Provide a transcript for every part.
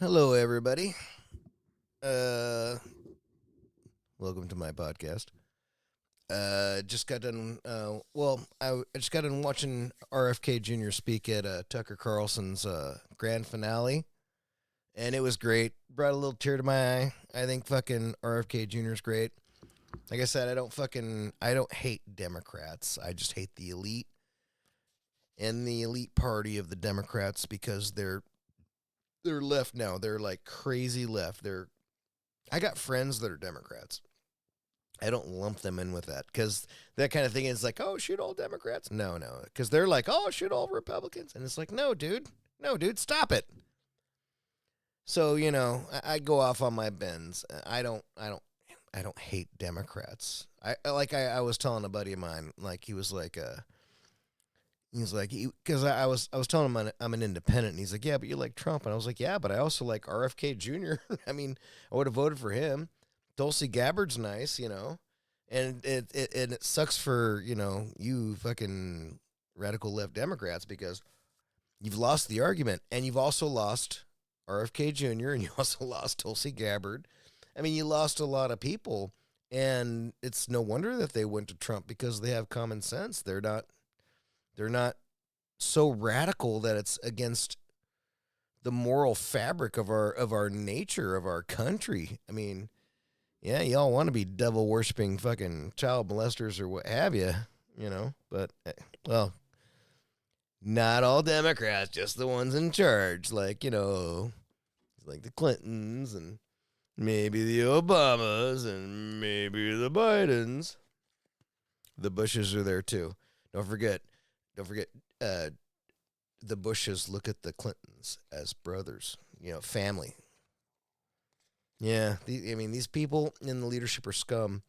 Hello, everybody. Uh, Welcome to my podcast. Just got done. I just got done watching RFK Jr. speak at Tucker Carlson's grand finale, and it was great. Brought a little tear to my eye. I think fucking RFK Jr. is great. Like I said, I don't hate Democrats. I just hate the elite and the elite party of the Democrats because they're left now. They're like crazy left. I got friends that are Democrats. I don't lump them in with that because that kind of thing is like, oh, shoot all Democrats. No, because they're like, oh, shoot all Republicans, and it's like, no, dude, stop it. So I go off on my bends. I don't hate Democrats. I was telling a buddy of mine, like he was like, because I was telling him I'm an independent, and he's like, yeah, but you like Trump, and I was like, yeah, but I also like RFK Jr. I mean, I would have voted for him. Tulsi Gabbard's nice. And it sucks for you fucking radical left Democrats because you've lost the argument, and you've also lost RFK Jr. and you also lost Tulsi Gabbard. I mean, you lost a lot of people, and it's no wonder that they went to Trump because they have common sense. They're not so radical that it's against the moral fabric of our nature of our country. I mean, yeah, y'all want to be devil worshipping fucking child molesters or what have you, but well, not all Democrats, just the ones in charge, like the Clintons and maybe the Obamas and maybe the Bidens. The Bushes are there too. Don't forget, don't forget, the Bushes look at the Clintons as brothers, family. Yeah, I mean, these people in the leadership are scum,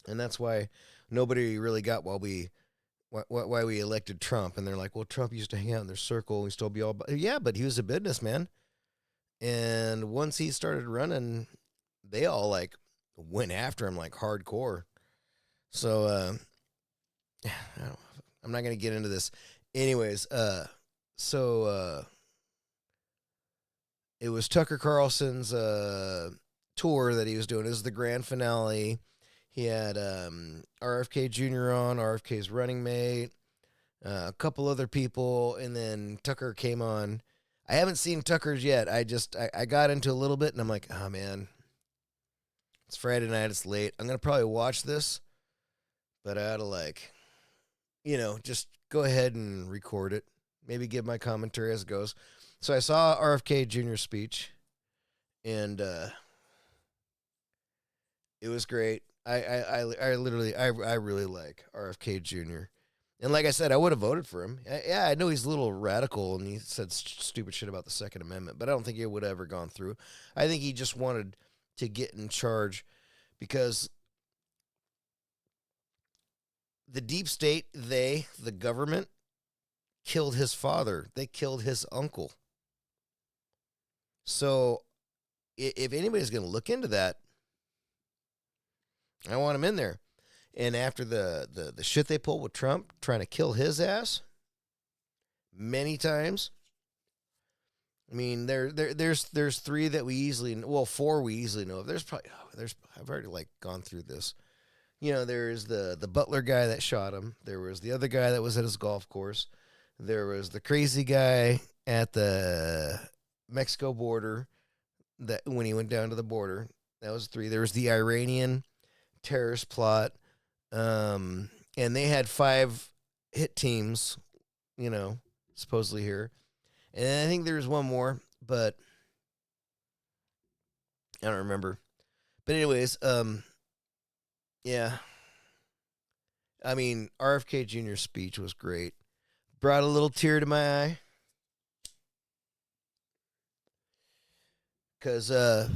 and that's why nobody really got why we elected Trump. And they're like, well, Trump used to hang out in their circle. We still be all, yeah, but he was a businessman, and once he started running, they all like went after him like hardcore. So I don't, I'm not gonna get into this, anyways. So it was Tucker Carlson's tour that he was doing. This is the grand finale. He had RFK Jr. on, RFK's running mate, a couple other people, and then Tucker came on. I haven't seen Tucker's yet. I got into a little bit, and I'm like, oh man, it's Friday night, it's late. I'm gonna probably watch this, but I ought to just go ahead and record it. Maybe give my commentary as it goes. So I saw RFK Jr.'s speech, and it was great. I literally I really like RFK Jr. And like I said, I would have voted for him. Yeah, I know he's a little radical and he said stupid shit about the Second Amendment, but I don't think it would have ever gone through. I think he just wanted to get in charge because the deep state, the government, killed his father. They killed his uncle. So if anybody's going to look into that, I want him in there. And after the shit they pulled with Trump trying to kill his ass many times, I mean there's three that we easily, well, four we easily know of. There's I've already like gone through this. There's the butler guy that shot him. There was the other guy that was at his golf course. There was the crazy guy at the Mexico border that when he went down to the border. That was three. There was the Iranian terrorist plot. And they had 5 hit teams, supposedly here. And I think there's one more, but I don't remember. But anyways, yeah. I mean, RFK Jr.'s speech was great. Brought a little tear to my eye. Because the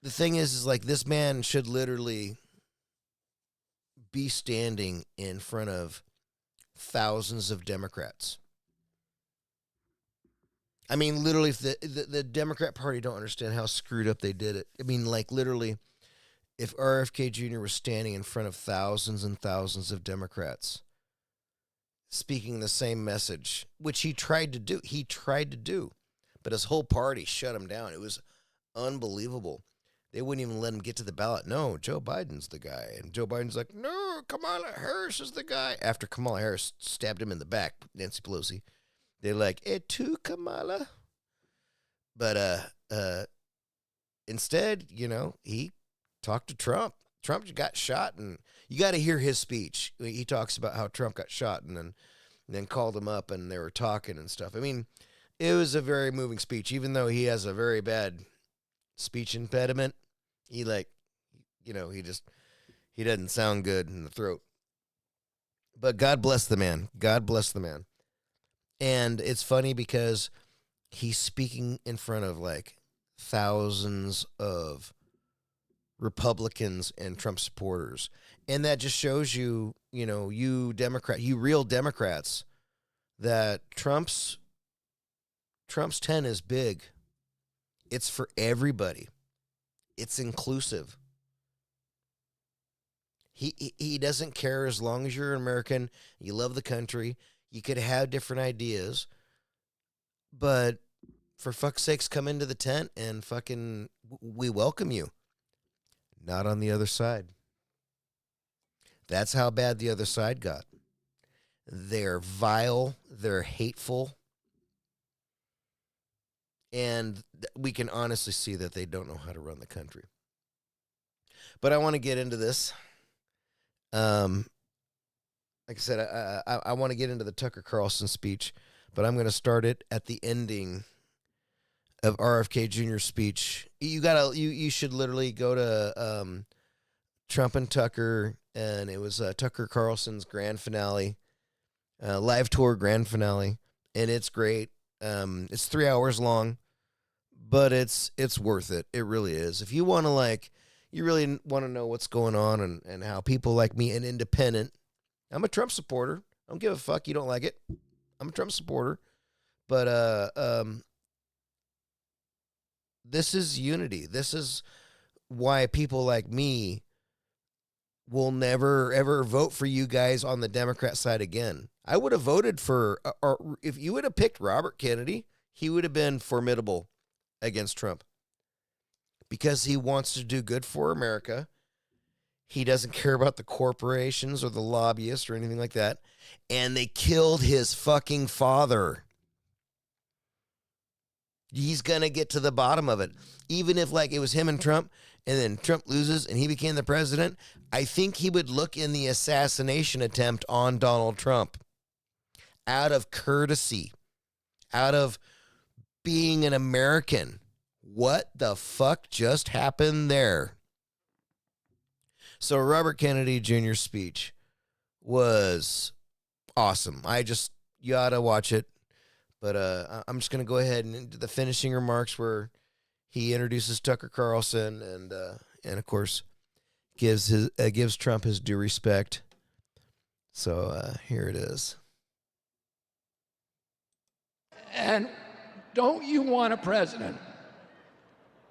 thing is like this man should literally be standing in front of thousands of Democrats. I mean, literally, if the Democrat Party don't understand how screwed up they did it. I mean, like, literally, if RFK Jr. was standing in front of thousands and thousands of Democrats speaking the same message, which he tried to do. But his whole party shut him down. It was unbelievable. They wouldn't even let him get to the ballot. No, Joe Biden's the guy. And Joe Biden's like, no, Kamala Harris is the guy. After Kamala Harris stabbed him in the back, Nancy Pelosi, they're like, to Kamala. But instead, he talked to Trump. Trump got shot, and you got to hear his speech. He talks about how Trump got shot and then called him up, and they were talking and stuff. I mean, it was a very moving speech, even though he has a very bad speech impediment. He he doesn't sound good in the throat. But God bless the man. God bless the man. And it's funny because he's speaking in front of thousands of Republicans and Trump supporters. And that just shows you, you real Democrats, that Trump's 10 is big. It's for everybody. It's inclusive. He doesn't care as long as you're an American, you love the country, you could have different ideas, but for fuck's sakes, come into the tent and we welcome you. Not on the other side. That's how bad the other side got. They're vile, they're hateful, and we can honestly see that they don't know how to run the country. But I want to get into this. Like I said, I want to get into the Tucker Carlson speech, but I'm going to start it at the ending of RFK Jr.'s speech. You should literally go to Trump and Tucker, and it was Tucker Carlson's grand finale, live tour grand finale, and it's great. It's 3 hours long, but it's worth it. It really is. If you want to you really want to know what's going on and how people like me, an independent, I'm a Trump supporter. I don't give a fuck. You don't like it. I'm a Trump supporter. But this is unity. This is why people like me will never, ever vote for you guys on the Democrat side again. I would have voted for, or if you would have picked Robert Kennedy, he would have been formidable against Trump because he wants to do good for America. He doesn't care about the corporations or the lobbyists or anything like that. And they killed his fucking father. He's going to get to the bottom of it. Even if it was him and Trump, and then Trump loses and he became the president, I think he would look in the assassination attempt on Donald Trump out of courtesy, out of being an American. What the fuck just happened there? So Robert Kennedy Jr.'s speech was awesome. You ought to watch it. But I'm just going to go ahead and into the finishing remarks where he introduces Tucker Carlson and of course gives Trump his due respect. So here it is. And don't you want a president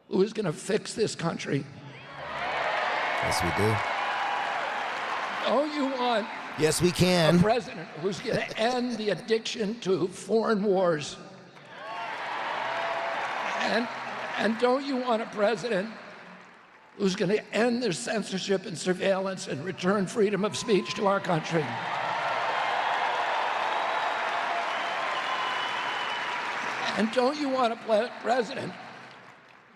who is going to fix this country? Yes, we do. Don't you want yes, we can. a president who's going to end the addiction to foreign wars? And don't you want a president who's going to end the censorship and surveillance and return freedom of speech to our country? And don't you want a president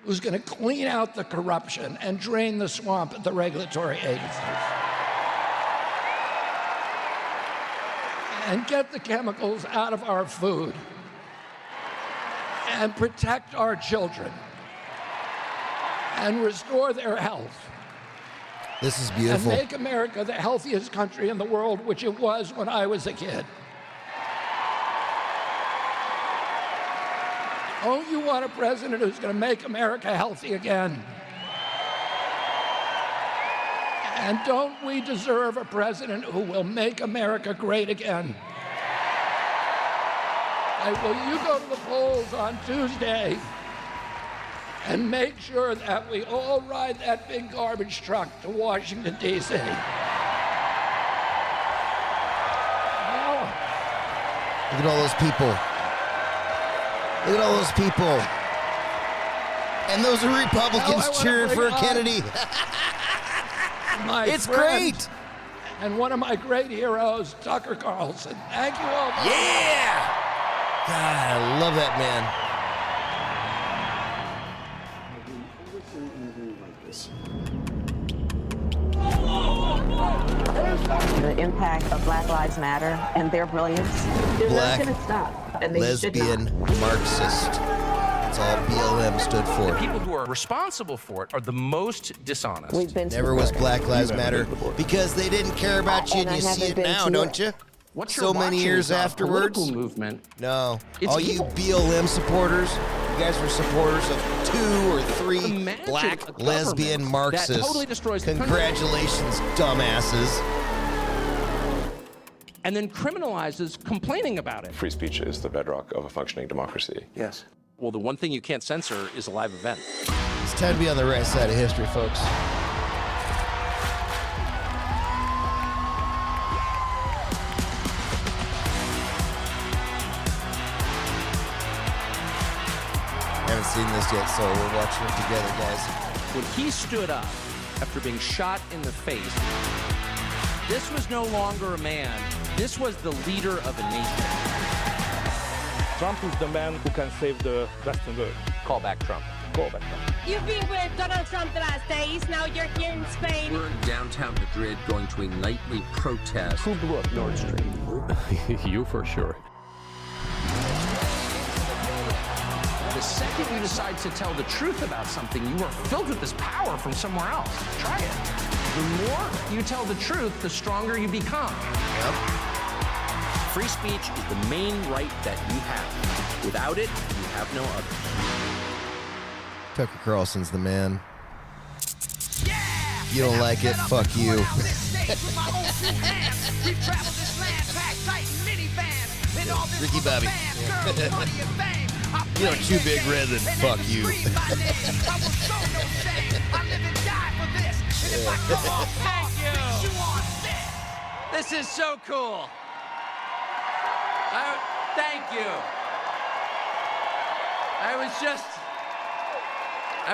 who's going to clean out the corruption and drain the swamp at the regulatory agencies? And get the chemicals out of our food and protect our children and restore their health. This is beautiful. And make America the healthiest country in the world, which it was when I was a kid. Don't you want a president who's going to make America healthy again? And don't we deserve a president who will make America great again? Will you go to the polls on Tuesday and make sure that we all ride that big garbage truck to Washington, D.C.? Look at all those people. Look at all those people. And those are Republicans cheering for Kennedy. It's great. And one of my great heroes, Tucker Carlson. Thank you all. Yeah. God, I love that man. The impact of Black Lives Matter and their brilliance, they're not going to stop. And they lesbian Marxist. That's all BLM stood for. The people who are responsible for it are the most dishonest. We've been Never was Black Lives Matter because they didn't care about you, and you see it now, don't you? What So many years afterwards. Political movement. No. It's All you evil. BLM supporters, you guys were supporters of 2 or 3 Imagine a black government lesbian that Marxists. totally destroys the country. Congratulations, dumbasses. And then criminalizes complaining about it. Free speech is the bedrock of a functioning democracy. Yes. Well, the one thing you can't censor is a live event. It's time to be on the right side of history, folks. Haven't seen this yet, so we're watching it together, guys. When he stood up after being shot in the face, this was no longer a man. This was the leader of a nation. Trump is the man who can save the Western world. Call back Trump. Call back Trump. You've been with Donald Trump the last days. Now you're here in Spain. We're in downtown Madrid going to a nightly protest. Who blew up Nord Stream? You for sure. The second you decide to tell the truth about something, you are filled with this power from somewhere else. Try it. The more you tell the truth, the stronger you become. Yep. Free speech is the main right that you have. Without it, you have no other. Tucker Carlson's the man. You don't like it, fuck you. Ricky Bobby. You know, too big red than fuck you. Thank you. This is so cool. Thank you. I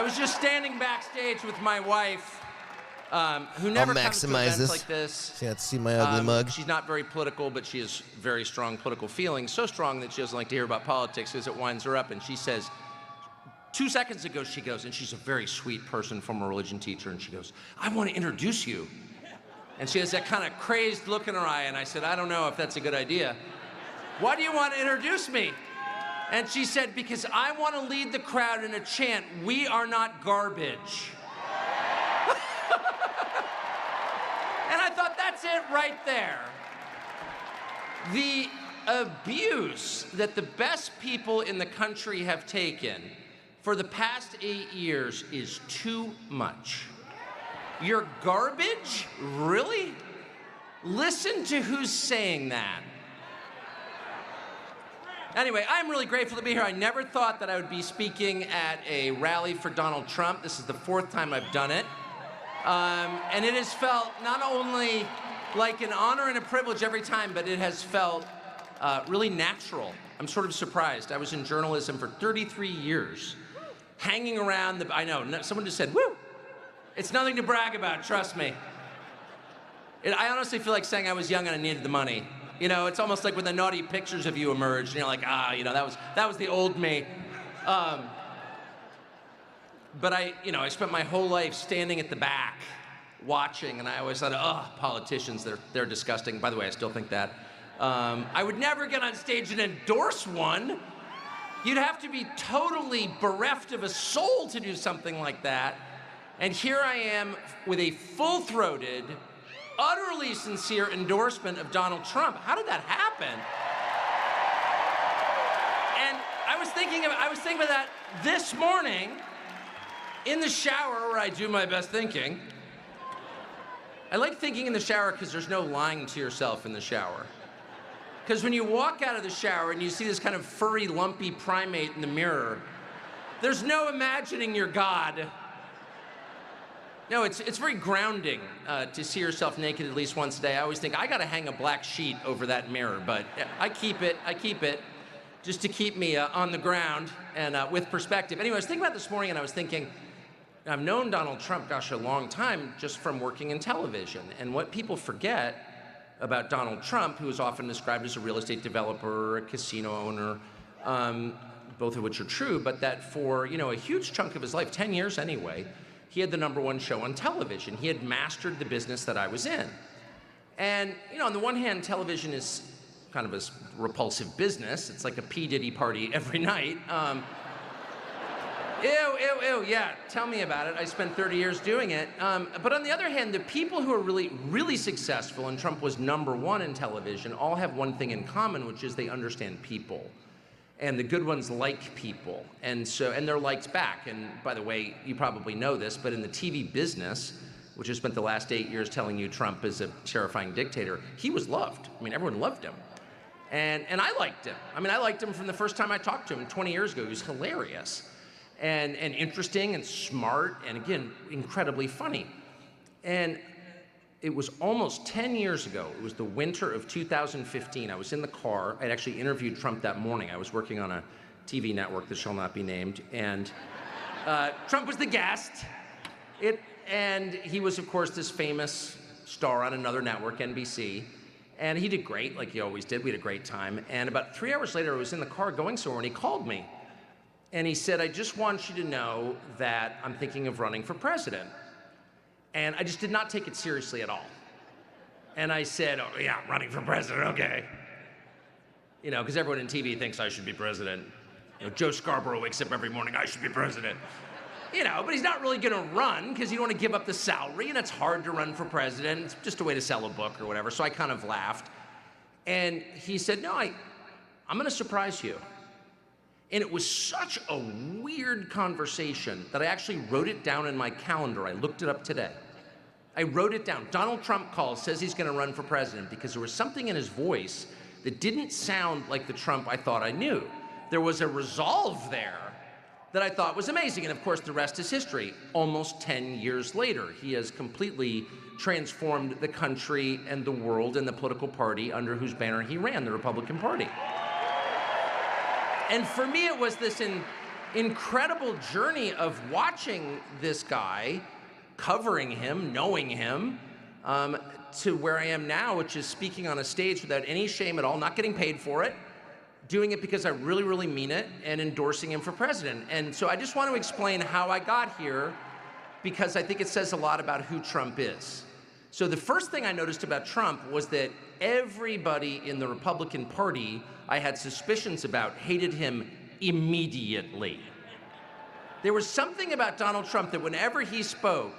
was just standing backstage with my wife, who never comes to maximize events this. like this. See, let's see my ugly mug. She's not very political, but she has very strong political feelings. So strong that she doesn't like to hear about politics because it winds her up. And she says, 2 seconds ago, she goes, and she's a very sweet person, former religion teacher, and she goes, I want to introduce you. And she has that kind of crazed look in her eye, and I said, I don't know if that's a good idea. Why do you want to introduce me? And she said, because I want to lead the crowd in a chant, we are not garbage. And I thought, that's it right there. The abuse that the best people in the country have taken for the past 8 years is too much. You're garbage? Really? Listen to who's saying that. Anyway, I'm really grateful to be here. I never thought that I would be speaking at a rally for Donald Trump. This is the 4th time I've done it. And it has felt not only like an honor and a privilege every time, but it has felt really natural. I'm sort of surprised. I was in journalism for 33 years, hanging around I know, someone just said, woo! It's nothing to brag about, trust me. I honestly feel like saying I was young and I needed the money. You know, it's almost like when the naughty pictures of you emerged, and you're like, that was the old me. But I spent my whole life standing at the back, watching, and I always thought, politicians, they're disgusting. By the way, I still think that. I would never get on stage and endorse one. You'd have to be totally bereft of a soul to do something like that. And here I am with a full-throated, utterly sincere endorsement of Donald Trump. How did that happen? And I was thinking about that this morning in the shower where I do my best thinking. I like thinking in the shower because there's no lying to yourself in the shower. Because when you walk out of the shower and you see this kind of furry, lumpy primate in the mirror, there's no imagining you're God. No, it's very grounding to see yourself naked at least once a day. I always think I got to hang a black sheet over that mirror, but I keep it just to keep me on the ground and with perspective. Anyway, I was thinking about this morning, and I was thinking, I've known Donald Trump, gosh, a long time just from working in television. And what people forget about Donald Trump, who is often described as a real estate developer, a casino owner, both of which are true, but that for a huge chunk of his life, 10 years anyway, he had the #1 show on television. He had mastered the business that I was in. And on the one hand, television is kind of a repulsive business. It's like a P. Diddy party every night. Ew, yeah, tell me about it. I spent 30 years doing it. But on the other hand, the people who are really, really successful, and Trump was #1 in television, all have one thing in common, which is they understand people. And the good ones like people. And they're liked back. And by the way, you probably know this, but in the TV business, which has spent the last 8 years telling you Trump is a terrifying dictator, he was loved. I mean, everyone loved him. And I liked him. I mean, I liked him from the first time I talked to him 20 years ago. He was hilarious and interesting and smart and, again, incredibly funny. And it was almost 10 years ago. It was the winter of 2015. I was in the car. I'd actually interviewed Trump that morning. I was working on a TV network that shall not be named. And Trump was the guest. And he was, of course, this famous star on another network, NBC. And he did great, like he always did. We had a great time. And about 3 hours later, I was in the car going somewhere, and he called me. And he said, I just want you to know that I'm thinking of running for president. And I just did not take it seriously at all. And I said, oh, yeah, running for president, okay. Because everyone in TV thinks I should be president. Joe Scarborough wakes up every morning, I should be president. But he's not really gonna run because you don't want to give up the salary, and it's hard to run for president. It's just a way to sell a book or whatever. So I kind of laughed. And he said, no, I'm gonna surprise you. And it was such a weird conversation that I actually wrote it down in my calendar. I looked it up today. I wrote it down. Donald Trump calls, says he's gonna run for president because there was something in his voice that didn't sound like the Trump I thought I knew. There was a resolve there that I thought was amazing. And of course, the rest is history. Almost 10 years later, he has completely transformed the country and the world and the political party under whose banner he ran, the Republican Party. And for me, it was this incredible journey of watching this guy, covering him, knowing him, to where I am now, which is speaking on a stage without any shame at all, not getting paid for it, doing it because I really, really mean it, and endorsing him for president. And so I just want to explain how I got here, because I think it says a lot about who Trump is. So the first thing I noticed about Trump was that everybody in the Republican Party I had suspicions about hated him immediately. There was something about Donald Trump that whenever he spoke,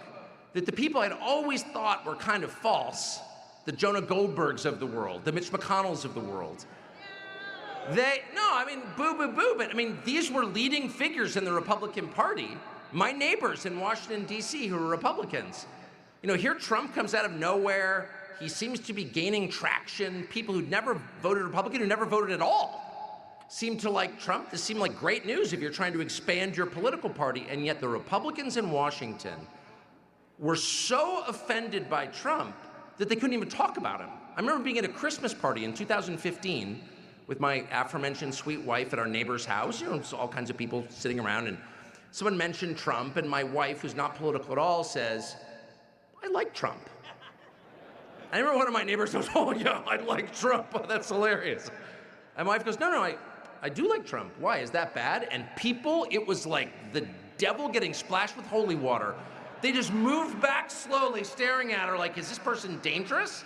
that the people I'd always thought were kind of false, the Jonah Goldbergs of the world, the Mitch McConnells of the world, but these were leading figures in the Republican Party, my neighbors in Washington, D.C., who are Republicans. Here Trump comes out of nowhere. He seems to be gaining traction. People who'd never voted Republican, who never voted at all, seem to like Trump. This seemed like great news if you're trying to expand your political party. And yet the Republicans in Washington were so offended by Trump that they couldn't even talk about him. I remember being at a Christmas party in 2015 with my aforementioned sweet wife at our neighbor's house. All kinds of people sitting around, and someone mentioned Trump, and my wife, who's not political at all, says, I like Trump. I remember one of my neighbors goes, oh yeah, I like Trump. Oh, that's hilarious. And my wife goes, no, I do like Trump. Why, is that bad? And people, it was like the devil getting splashed with holy water. They just moved back slowly, staring at her like, is this person dangerous?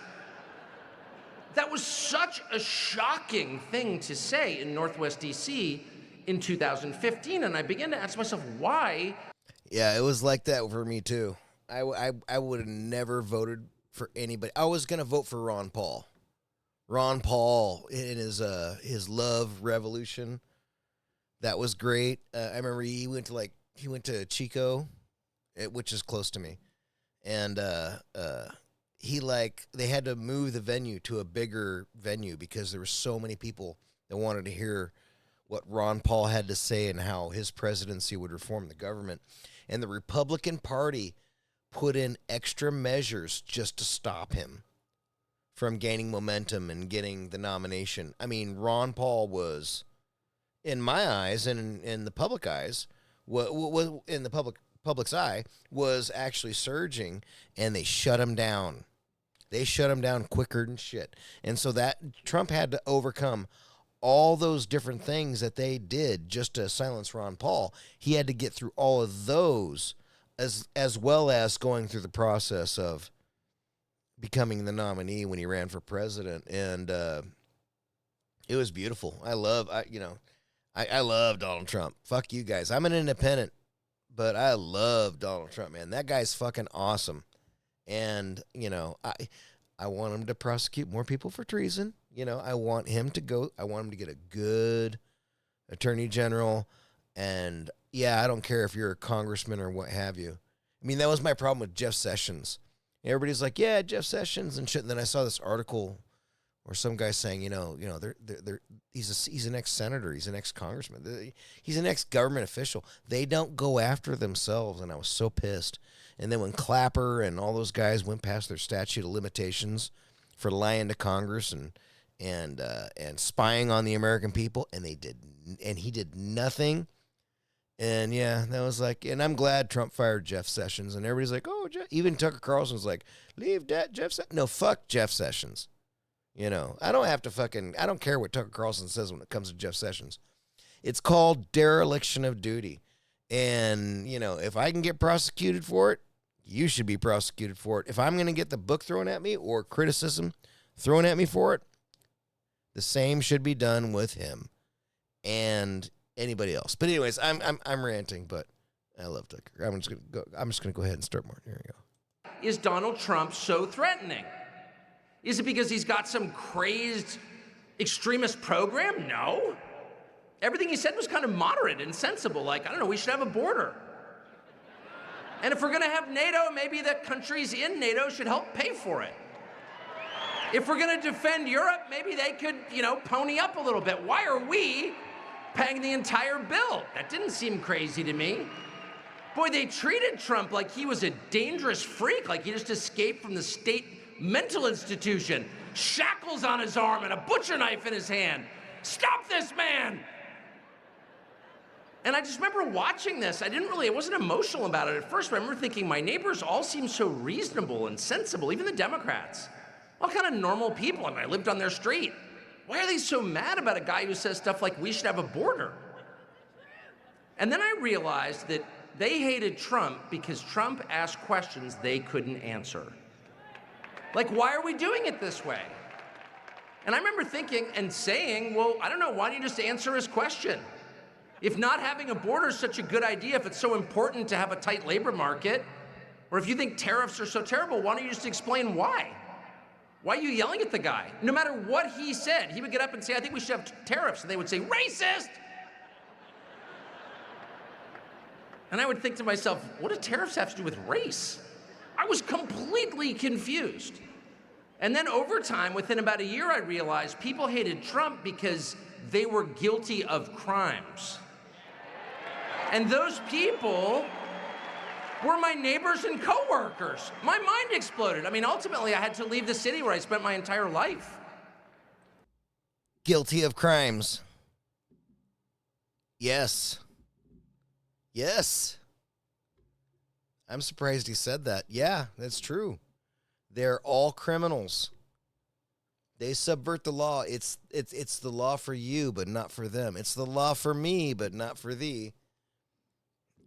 That was such a shocking thing to say in Northwest D.C. in 2015, and I began to ask myself, why? Yeah, it was like that for me, too. I would have never voted for anybody. I was going to vote for Ron Paul. Ron Paul in his love revolution. That was great. I remember he went to Chico, which is close to me, and they had to move the venue to a bigger venue because there were so many people that wanted to hear what Ron Paul had to say and how his presidency would reform the government. And the Republican Party put in extra measures just to stop him from gaining momentum and getting the nomination. I mean, Ron Paul was, in my eyes and in the public eyes, was in the public's eye, was actually surging, and they shut him down. They shut him down quicker than shit. And so that Trump had to overcome all those different things that they did just to silence Ron Paul. He had to get through all of those as well as going through the process of becoming the nominee when he ran for president. And it was beautiful. I love Donald Trump. Fuck you guys. I'm an independent, but I love Donald Trump, man. That guy's fucking awesome. And, I want him to prosecute more people for treason. I want him to get a good attorney general. And, yeah, I don't care if you're a congressman or what have you. I mean, that was my problem with Jeff Sessions. Everybody's like, yeah, Jeff Sessions and shit. And then I saw this article where some guy saying, he's an ex-senator, he's an ex-congressman, he's an ex-government official. They don't go after themselves, and I was so pissed. And then when Clapper and all those guys went past their statute of limitations for lying to Congress and spying on the American people, and he did nothing. And yeah, that was like, and I'm glad Trump fired Jeff Sessions. And everybody's like, oh, even Tucker Carlson was like, leave that Jeff Sessions. No, fuck Jeff Sessions. I don't care what Tucker Carlson says when it comes to Jeff Sessions. It's called dereliction of duty. And, if I can get prosecuted for it, you should be prosecuted for it. If I'm going to get the book thrown at me or criticism thrown at me for it, the same should be done with him and anybody else. But anyways, I'm ranting, but I love Tucker. I'm just going to go ahead and start more. Here we go. Is Donald Trump so threatening? Is it because he's got some crazed extremist program? No. Everything he said was kind of moderate and sensible. Like, I don't know, we should have a border. And if we're going to have NATO, maybe the countries in NATO should help pay for it. If we're going to defend Europe, maybe they could, pony up a little bit. Why are we paying the entire bill? That didn't seem crazy to me. Boy, they treated Trump like he was a dangerous freak, like he just escaped from the state mental institution. Shackles on his arm and a butcher knife in his hand. Stop this man! And I just remember watching this. I wasn't emotional about it at first, but I remember thinking my neighbors all seem so reasonable and sensible, even the Democrats. All kind of normal people. I lived on their street. Why are they so mad about a guy who says stuff like we should have a border? And then I realized that they hated Trump because Trump asked questions they couldn't answer. Like, why are we doing it this way? And I remember thinking and saying, well, I don't know, why don't you just answer his question? If not having a border is such a good idea, if it's so important to have a tight labor market, or if you think tariffs are so terrible, why don't you just explain why? Why are you yelling at the guy? No matter what he said, he would get up and say, I think we should have tariffs. And they would say, racist! And I would think to myself, what do tariffs have to do with race? I was completely confused. And then over time, within about a year, I realized people hated Trump because they were guilty of crimes. And those people were my neighbors and coworkers. My mind exploded. I mean, ultimately, I had to leave the city where I spent my entire life. Guilty of crimes. Yes. Yes. I'm surprised he said that. Yeah, that's true. They're all criminals. They subvert the law. It's the law for you, but not for them. It's the law for me, but not for thee.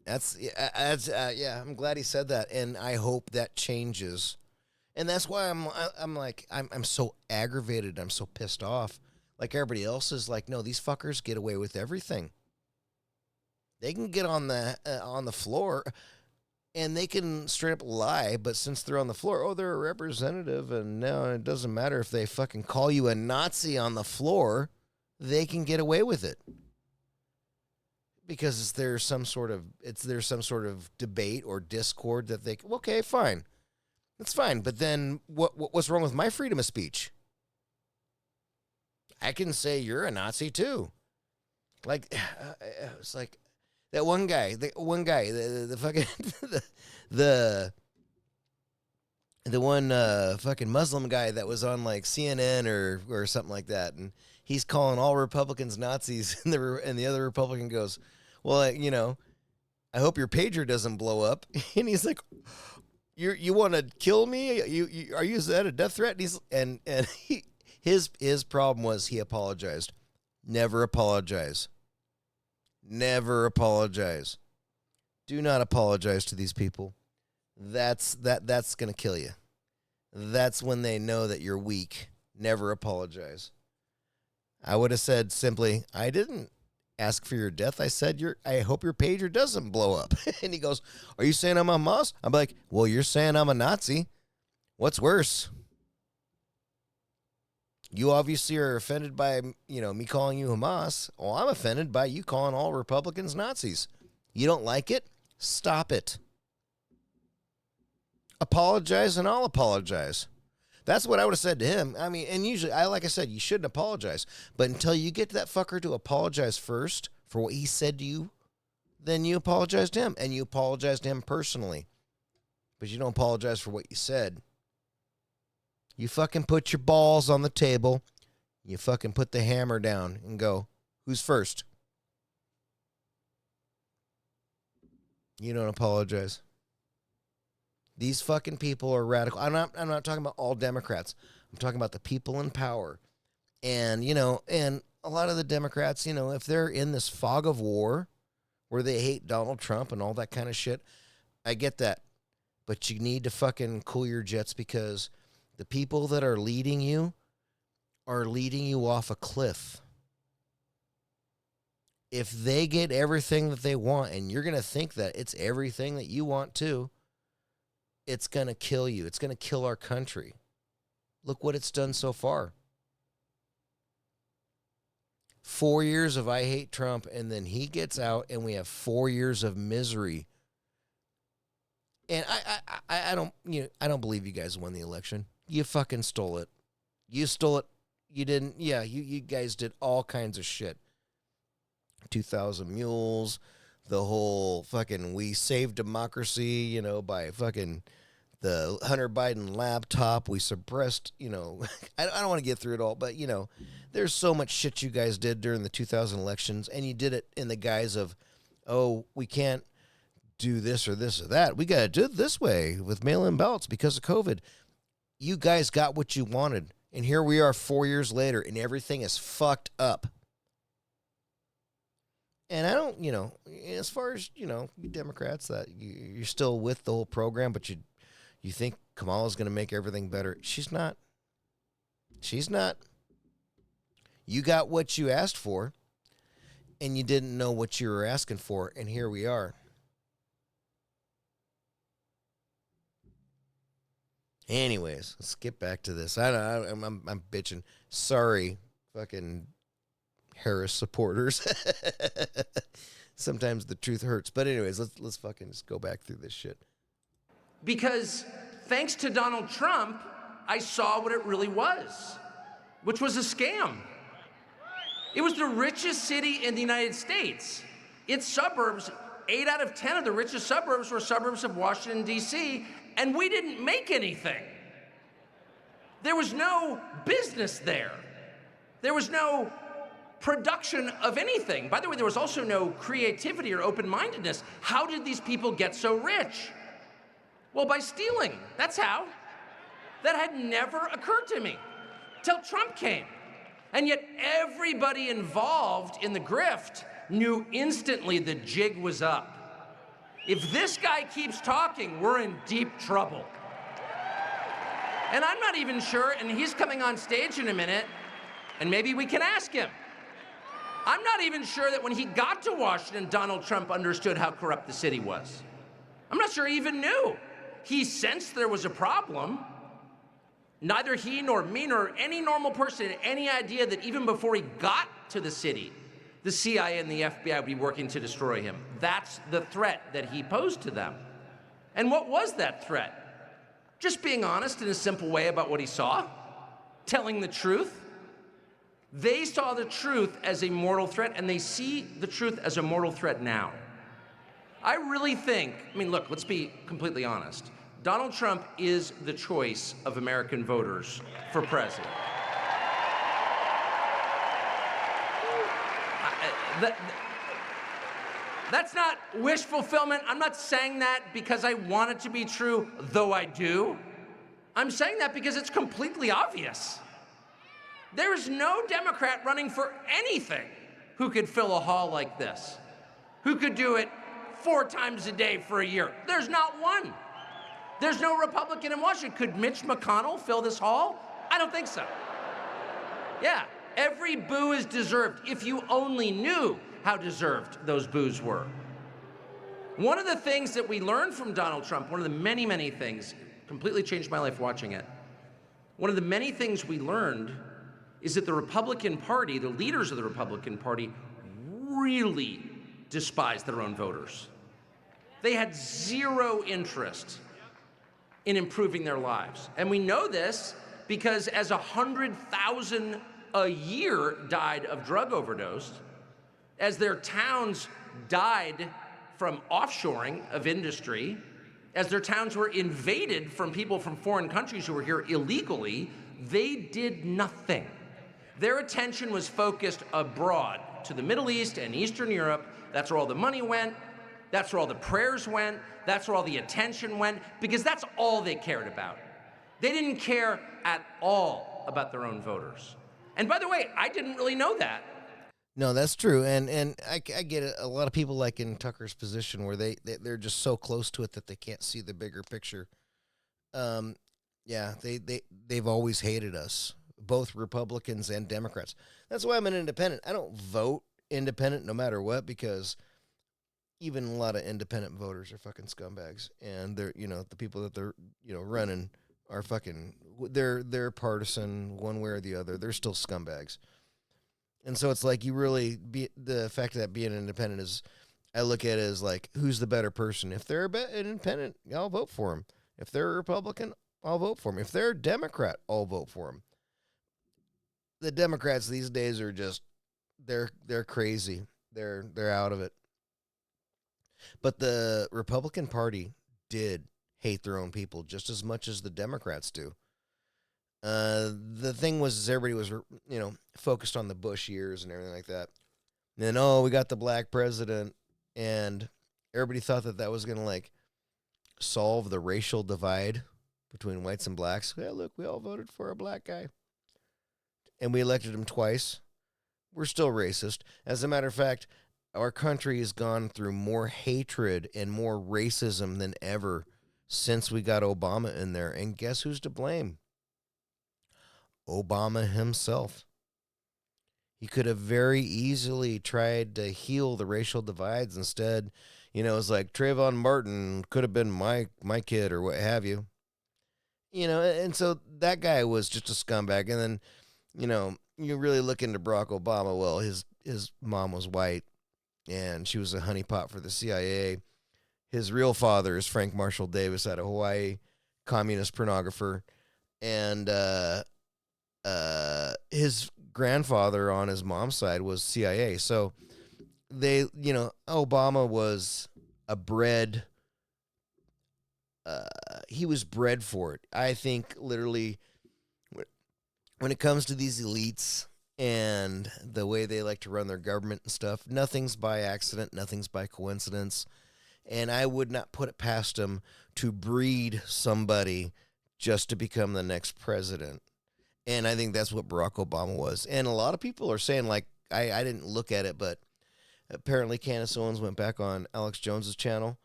I'm glad he said that, and I hope that changes. And that's why I'm so aggravated. I'm so pissed off. Like everybody else is like, no, these fuckers get away with everything. They can get on the floor, and they can straight up lie. But since they're on the floor, oh, they're a representative, and now it doesn't matter if they fucking call you a Nazi on the floor, they can get away with it. Because there's some sort of debate or discord that okay, fine. That's fine. But then what's wrong with my freedom of speech? I can say you're a Nazi too. Like, it's like that one guy, the fucking, the one fucking Muslim guy that was on like CNN or something like that, and he's calling all Republicans Nazis, and the other Republican goes, well, you know, I hope your pager doesn't blow up. And he's like, you want to kill me? Are you is that a death threat? And his problem was he apologized. Never apologize. Never apologize. Do not apologize to these people. That's going to kill you. That's when they know that you're weak. Never apologize. I would have said simply, I didn't ask for your death. I said, I hope your pager doesn't blow up. And he goes, are you saying I'm a Hamas? I'm like, well, you're saying I'm a Nazi. What's worse? You obviously are offended by, me calling you Hamas. Well, I'm offended by you calling all Republicans Nazis. You don't like it? Stop it. Apologize and I'll apologize. That's what I would have said to him. I mean, and usually, like I said, you shouldn't apologize. But until you get that fucker to apologize first for what he said to you, then you apologize to him. And you apologize to him personally. But you don't apologize for what you said. You fucking put your balls on the table. You fucking put the hammer down and go, who's first? You don't apologize. These fucking people are radical. I'm not talking about all Democrats. I'm talking about the people in power. And, and a lot of the Democrats, if they're in this fog of war where they hate Donald Trump and all that kind of shit, I get that. But you need to fucking cool your jets, because the people that are leading you off a cliff. If they get everything that they want, and you're going to think that it's everything that you want too, it's going to kill you. It's going to kill our country. Look what it's done so far. 4 years of I hate Trump, and then he gets out, and we have 4 years of misery. And I don't believe you guys won the election. You fucking stole it. You stole it. You didn't. Yeah, you guys did all kinds of shit. 2,000 mules. The whole fucking we saved democracy, by fucking the Hunter Biden laptop. We suppressed, I don't want to get through it all, but, there's so much shit you guys did during the 2000 elections, and you did it in the guise of, oh, we can't do this or this or that. We got to do it this way with mail-in ballots because of COVID. You guys got what you wanted, and here we are 4 years later, and everything is fucked up. And I don't, as far as, you Democrats, that you're still with the whole program, but you think Kamala's going to make everything better. She's not. She's not. You got what you asked for, and you didn't know what you were asking for, and here we are. Anyways, let's get back to this. I'm bitching. Sorry, fucking Harris supporters. Sometimes the truth hurts. But anyways, let's fucking just go back through this shit. Because thanks to Donald Trump, I saw what it really was, which was a scam. It was the richest city in the United States. Its suburbs, 8 out of 10 of the richest suburbs were suburbs of Washington, D.C., and we didn't make anything. There was no business there. There was no production of anything. By the way, there was also no creativity or open-mindedness. How did these people get so rich? Well, by stealing. That's how. That had never occurred to me till Trump came. And yet everybody involved in the grift knew instantly the jig was up. If this guy keeps talking, we're in deep trouble. And I'm not even sure, and he's coming on stage in a minute, and maybe we can ask him. I'm not even sure that when he got to Washington, Donald Trump understood how corrupt the city was. I'm not sure he even knew. He sensed there was a problem. Neither he nor me nor any normal person had any idea that even before he got to the city, the CIA and the FBI would be working to destroy him. That's the threat that he posed to them. And what was that threat? Just being honest in a simple way about what he saw, telling the truth. They saw the truth as a mortal threat, and they see the truth as a mortal threat now. I really think, I mean, look, let's be completely honest. Donald Trump is the choice of American voters for president. That's not wish fulfillment. I'm not saying that because I want it to be true, though I do. I'm saying that because it's completely obvious. There is no Democrat running for anything who could fill a hall like this, who could do it 4 times a day for a year. There's not one. There's no Republican in Washington. Could Mitch McConnell fill this hall? I don't think so. Yeah, every boo is deserved if you only knew how deserved those boos were. One of the things that we learned from Donald Trump, one of the many, many things, completely changed my life watching it. One of the many things we learned is that the Republican Party, the leaders of the Republican Party, really despised their own voters. They had zero interest in improving their lives. And we know this because as 100,000 a year died of drug overdose, as their towns died from offshoring of industry, as their towns were invaded from people from foreign countries who were here illegally, they did nothing. Their attention was focused abroad to the Middle East and Eastern Europe. That's where all the money went. That's where all the prayers went. That's where all the attention went, because that's all they cared about. They didn't care at all about their own voters. And by the way, I didn't really know that. No, that's true, and I get it. A lot of people like in Tucker's position where they're just so close to it that they can't see the bigger picture. Yeah, they've always hated us, both Republicans and Democrats. That's why I'm an independent. I don't vote independent no matter what, because even a lot of independent voters are fucking scumbags, and they're, the people that they're, running are fucking, they're partisan one way or the other. They're still scumbags. And so it's like, you really the fact that being independent is, I look at it as like, who's the better person? If they're an independent, I'll vote for them. If they're a Republican, I'll vote for them. If they're a Democrat, I'll vote for them. The Democrats these days are just, they're crazy. They're out of it. But the Republican Party did hate their own people just as much as the Democrats do. The thing was, everybody was, focused on the Bush years and everything like that. And then, we got the black president, and everybody thought that was going to, solve the racial divide between whites and blacks. Yeah, look, we all voted for a black guy. And we elected him twice. We're still racist. As a matter of fact, our country has gone through more hatred and more racism than ever since we got Obama in there. And guess who's to blame? Obama himself. He could have very easily tried to heal the racial divides. Instead, it's like Trayvon Martin could have been my kid or what have you. And so that guy was just a scumbag. And then, you really look into Barack Obama. Well, his mom was white, and she was a honeypot for the CIA. His real father is Frank Marshall Davis out of Hawaii, communist pornographer. And his grandfather on his mom's side was CIA. So they, Obama was he was bred for it. I think literally when it comes to these elites and the way they like to run their government and stuff, nothing's by accident, nothing's by coincidence. And I would not put it past them to breed somebody just to become the next president. And I think that's what Barack Obama was. And a lot of people are saying, I didn't look at it, but apparently Candace Owens went back on Alex Jones's channel.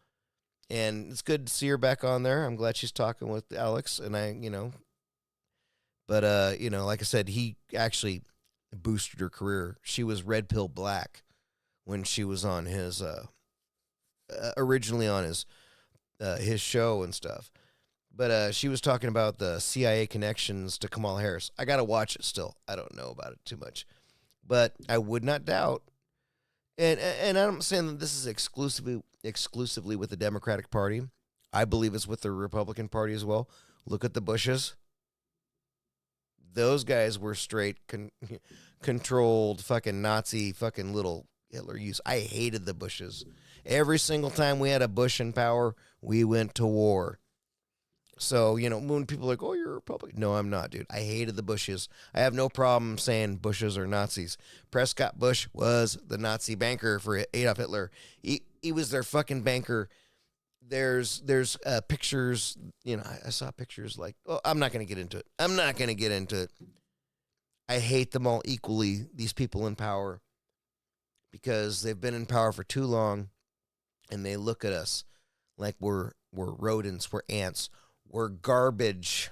And it's good to see her back on there. I'm glad she's talking with Alex. And but, like I said, he actually boosted her career. She was red pill black when she was on his, originally on his show and stuff. But she was talking about the CIA connections to Kamala Harris. I got to watch it still. I don't know about it too much. But I would not doubt, and I'm saying that this is exclusively with the Democratic Party. I believe it's with the Republican Party as well. Look at the Bushes. Those guys were straight controlled fucking Nazi fucking little Hitler use. I hated the Bushes. Every single time we had a Bush in power, we went to war. So, when people are like, oh, you're a Republican. No, I'm not, dude. I hated the Bushes. I have no problem saying Bushes are Nazis. Prescott Bush was the Nazi banker for Adolf Hitler. He was their fucking banker. There's pictures, I saw pictures like, oh, I'm not going to get into it. I hate them all equally, these people in power, because they've been in power for too long, and they look at us like we're rodents, we're ants, we're garbage,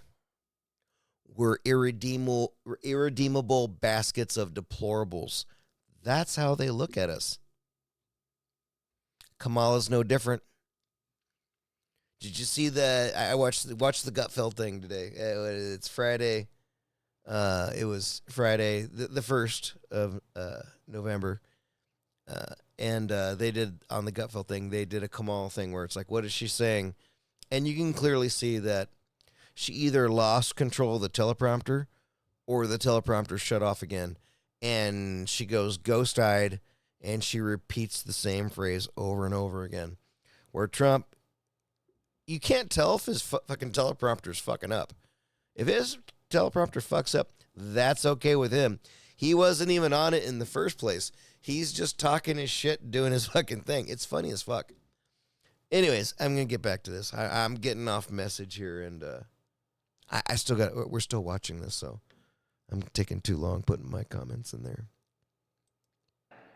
we're irredeemable baskets of deplorables. That's how they look at us. Kamala's no different. Did you see I watched the Gutfeld thing today? It's Friday. It was Friday, the 1st of November. And they did, on the Gutfeld thing, they did a Kamala thing where it's like, what is she saying? And you can clearly see that she either lost control of the teleprompter or the teleprompter shut off again. And she goes ghost-eyed, and she repeats the same phrase over and over again. Where Trump, you can't tell if his fucking teleprompter's fucking up. If his teleprompter fucks up, that's okay with him. He wasn't even on it in the first place. He's just talking his shit, doing his fucking thing. It's funny as fuck. Anyways, I'm going to get back to this. I'm getting off message here, and we're still watching this, so I'm taking too long putting my comments in there.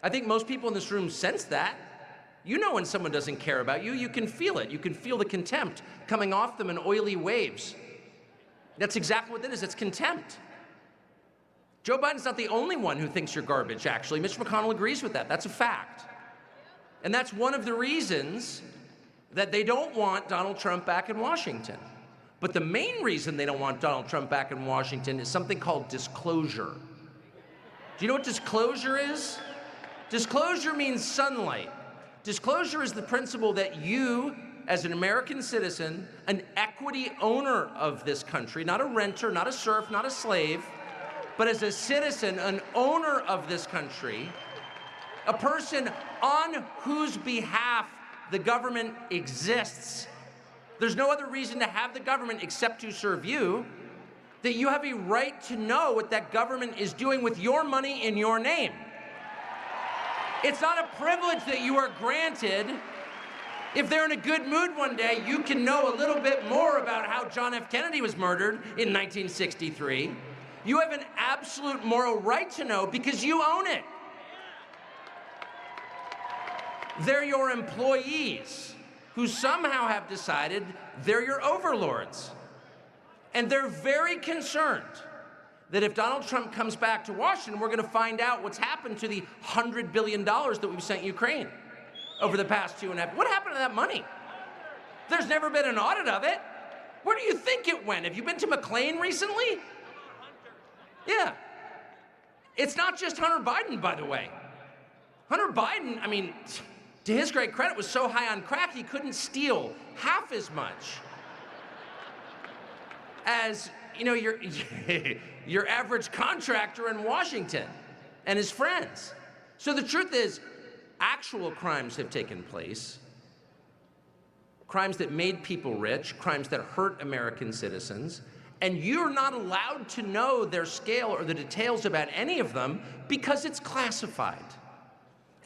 I think most people in this room sense that. You know when someone doesn't care about you, you can feel it. You can feel the contempt coming off them in oily waves. That's exactly what it is. It's contempt. Joe Biden's not the only one who thinks you're garbage, actually. Mitch McConnell agrees with that. That's a fact. And that's one of the reasons that they don't want Donald Trump back in Washington. But the main reason they don't want Donald Trump back in Washington is something called disclosure. Do you know what disclosure is? Disclosure means sunlight. Disclosure is the principle that you, as an American citizen, an equity owner of this country, not a renter, not a serf, not a slave, but as a citizen, an owner of this country, a person on whose behalf the government exists. There's no other reason to have the government except to serve you, that you have a right to know what that government is doing with your money in your name. It's not a privilege that you are granted. If they're in a good mood one day, you can know a little bit more about how John F. Kennedy was murdered in 1963. You have an absolute moral right to know because you own it. They're your employees who somehow have decided they're your overlords. And they're very concerned that if Donald Trump comes back to Washington, we're going to find out what's happened to the $100 billion that we've sent Ukraine over the past 2.5. What happened to that money? There's never been an audit of it. Where do you think it went? Have you been to McLean recently? Yeah. It's not just Hunter Biden, by the way. Hunter Biden, I mean, to his great credit, was so high on crack he couldn't steal half as much as, your average contractor in Washington and his friends. So the truth is, actual crimes have taken place. Crimes that made people rich, crimes that hurt American citizens, and you're not allowed to know their scale or the details about any of them because it's classified.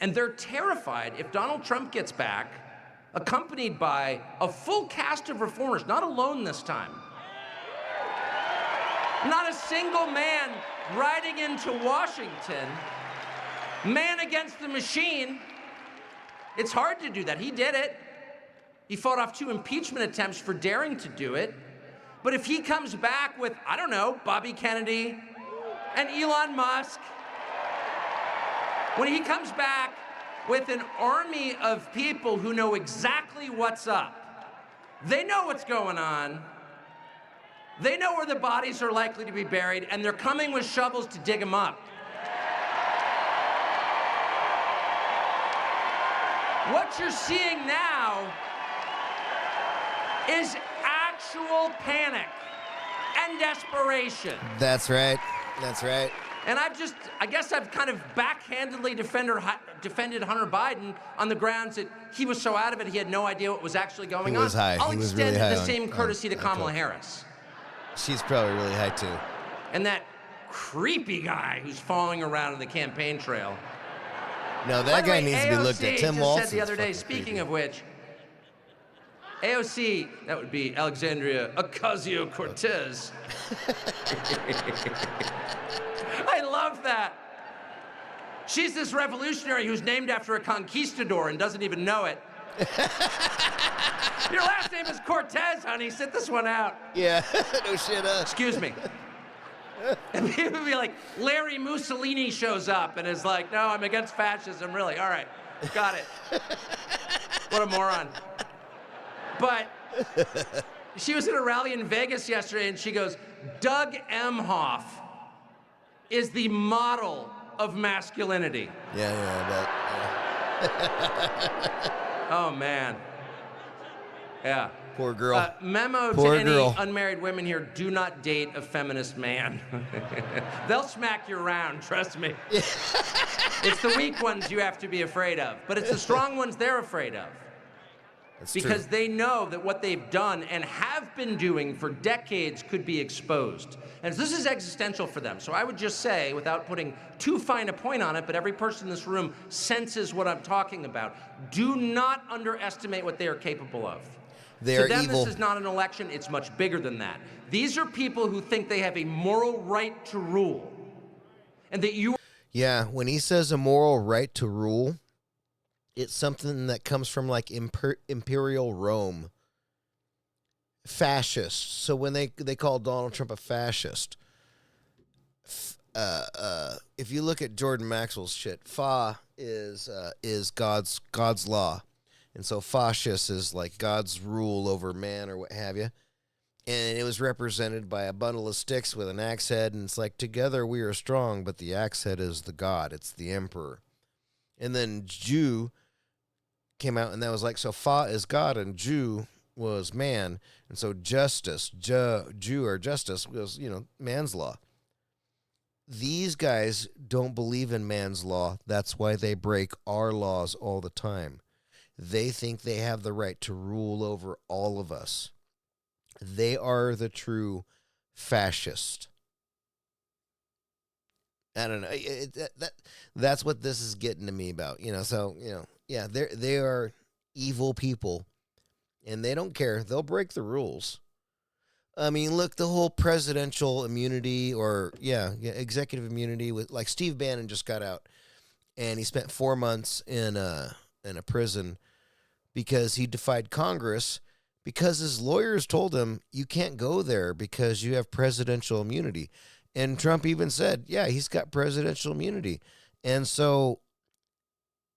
And they're terrified if Donald Trump gets back, accompanied by a full cast of reformers, not alone this time. Not a single man riding into Washington, man against the machine. It's hard to do that. He did it. He fought off 2 impeachment attempts for daring to do it. But if he comes back with, I don't know, Bobby Kennedy and Elon Musk, when he comes back with an army of people who know exactly what's up, they know what's going on, they know where the bodies are likely to be buried, and they're coming with shovels to dig them up. What you're seeing now is actual panic and desperation. That's right. That's right. And I guess I've kind of backhandedly defended Hunter Biden on the grounds that he was so out of it, he had no idea what was actually going on. He was high. I'll He was extend really high the on- same courtesy to on Kamala coke. Harris. She's probably really high too. And that creepy guy who's following around on the campaign trail. No, By that the guy way, needs to be looked at. AOC Tim just Walton's said the other day, fucking speaking creepy. of which, AOC, that would be Alexandria Ocasio-Cortez. I love that. She's this revolutionary who's named after a conquistador and doesn't even know it. Your last name is Cortez, honey. Sit this one out. Yeah, no shit. Excuse me. And people would be like, Larry Mussolini shows up and is like, no, I'm against fascism, really. All right, got it. What a moron. But she was at a rally in Vegas yesterday and she goes, Doug Emhoff is the model of masculinity. Yeah, Oh, man. Yeah. Poor girl. Memo Poor to any girl. unmarried women here, do not date a feminist man. They'll smack you around, trust me. It's the weak ones you have to be afraid of, but it's the strong ones they're afraid of. That's Because true. they know that what they've done and have been doing for decades could be exposed. And this is existential for them. So I would just say, without putting too fine a point on it, but every person in this room senses what I'm talking about, do not underestimate what they are capable of. They To are them, evil. this is not an election. It's much bigger than that. These are people who think they have a moral right to rule. And that you... Yeah, when he says a moral right to rule, it's something that comes from like imperial Rome. Fascist. So when they call Donald Trump a fascist, if you look at Jordan Maxwell's shit, fa is God's law. And so fascist is like God's rule over man or what have you. And it was represented by a bundle of sticks with an axe head. And it's like, together we are strong, but the axe head is the God. It's the emperor. And then Jew came out, and that was like, so fa is God, and Jew was man. And so justice, Jew or justice was, man's law. These guys don't believe in man's law. That's why they break our laws all the time. They think they have the right to rule over all of us. They are the true fascist. I don't know. That's what this is getting to me about. Yeah, they are evil people, and they don't care. They'll break the rules. I mean, look, the whole presidential immunity or executive immunity with like Steve Bannon just got out, and he spent 4 months in a prison because he defied Congress because his lawyers told him you can't go there because you have presidential immunity. And Trump even said, yeah, he's got presidential immunity. And so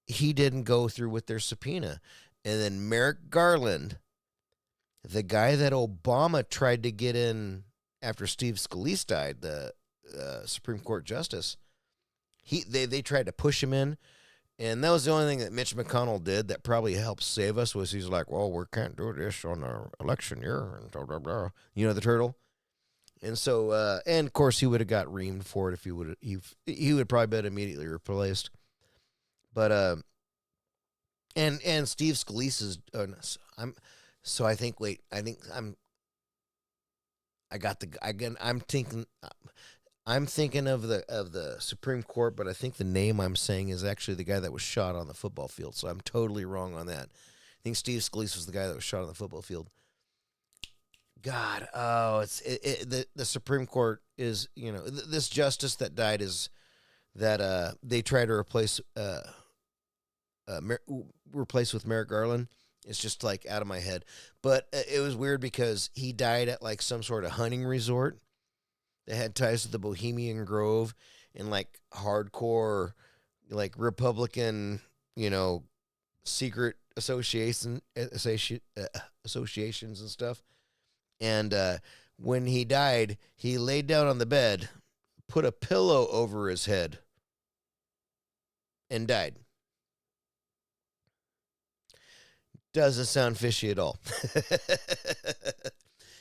he didn't go through with their subpoena. And then Merrick Garland, the guy that Obama tried to get in after Steve Scalise died, the Supreme Court justice, they tried to push him in. And that was the only thing that Mitch McConnell did that probably helped save us was he's like, well, we can't do this on the election year. And blah, blah, blah. The turtle. And so, and of course, he would have got reamed for it if he would probably been immediately replaced. But and Steve Scalise's I'm thinking of the Supreme Court, but I think the name I'm saying is actually the guy that was shot on the football field. So I'm totally wrong on that. I think Steve Scalise was the guy that was shot on the football field. God, the Supreme Court is, this justice that died is that they try to replace with Merrick Garland. It's just like out of my head. But it was weird because he died at like some sort of hunting resort that had ties to the Bohemian Grove and like hardcore, like Republican, secret associations and stuff. And when he died, he laid down on the bed, put a pillow over his head, and died. Doesn't sound fishy at all.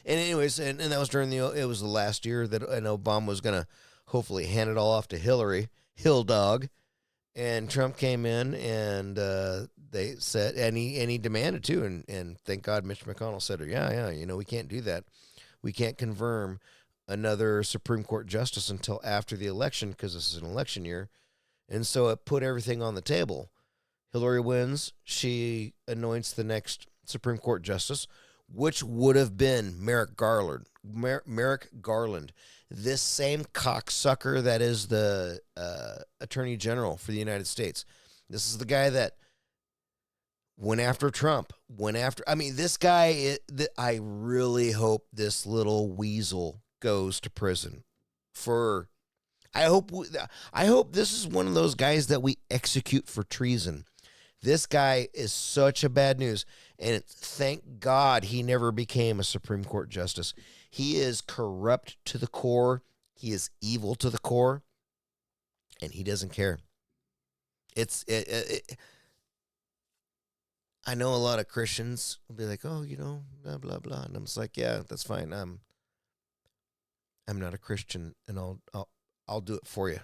And anyways, and that was it was the last year that Obama was going to hopefully hand it all off to Hillary, Hill Dog. And Trump came in and they said, and he demanded too. And thank God Mitch McConnell said, yeah, we can't do that. We can't confirm another Supreme Court justice until after the election because this is an election year. And so it put everything on the table. Hillary wins. She anoints the next Supreme Court justice, which would have been Merrick Garland. This same cocksucker that is the Attorney General for the United States. This is the guy that went after Trump. This guy, I really hope this little weasel goes to prison. I hope this is one of those guys that we execute for treason. This guy is such a bad news, and thank God he never became a Supreme Court justice. He is corrupt to the core. He is evil to the core, and he doesn't care. I know a lot of Christians will be like, oh, blah, blah, blah. And I'm just like, yeah, that's fine. I'm not a Christian, and I'll do it for you.